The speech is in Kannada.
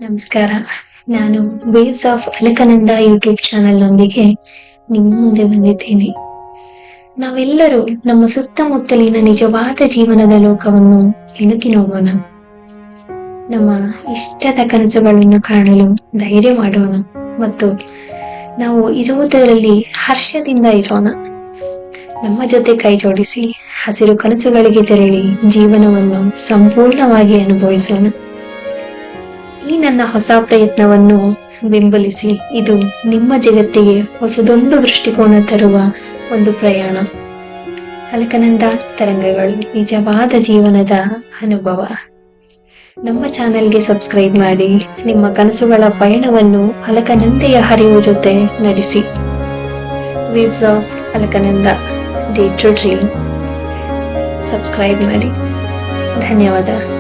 ನಮಸ್ಕಾರ. ನಾನು ವೇವ್ಸ್ ಆಫ್ ಅಲಕನಂದ ಯೂಟ್ಯೂಬ್ ಚಾನೆಲ್ನೊಂದಿಗೆ ನಿಮ್ಮ ಮುಂದೆ ಬಂದಿದ್ದೇನೆ. ನಾವೆಲ್ಲರೂ ನಮ್ಮ ಸುತ್ತಮುತ್ತಲಿನ ನಿಜವಾದ ಜೀವನದ ಲೋಕವನ್ನು ಇಣುಕಿ ನೋಡೋಣ. ನಮ್ಮ ಇಷ್ಟದ ಕನಸುಗಳನ್ನು ಕಾಣಲು ಧೈರ್ಯ ಮಾಡೋಣ ಮತ್ತು ನಾವು ಇರುವುದರಲ್ಲಿ ಹರ್ಷದಿಂದ ಇರೋಣ. ನಮ್ಮ ಜೊತೆ ಕೈ ಜೋಡಿಸಿ ಹಸಿರು ಕನಸುಗಳಿಗೆ ತೆರಳಿ ಜೀವನವನ್ನು ಸಂಪೂರ್ಣವಾಗಿ ಅನುಭವಿಸೋಣ. ಈ ನನ್ನ ಹೊಸ ಪ್ರಯತ್ನವನ್ನು ಬೆಂಬಲಿಸಿ. ಇದು ನಿಮ್ಮ ಜಗತ್ತಿಗೆ ಹೊಸದೊಂದು ದೃಷ್ಟಿಕೋನ ತರುವ ಒಂದು ಪ್ರಯಾಣ. ಅಲಕನಂದ ತರಂಗಗಳು, ನಿಜವಾದ ಜೀವನದ ಅನುಭವ. ನಮ್ಮ ಚಾನೆಲ್ಗೆ ಸಬ್ಸ್ಕ್ರೈಬ್ ಮಾಡಿ ನಿಮ್ಮ ಕನಸುಗಳ ಪಯಣವನ್ನು ಅಲಕನಂದೆಯ ಹರಿವು ಜೊತೆ ನಡೆಸಿ. Waves of Alakananda, day to dream. Subscribe ಮಾಡಿ. ಧನ್ಯವಾದ.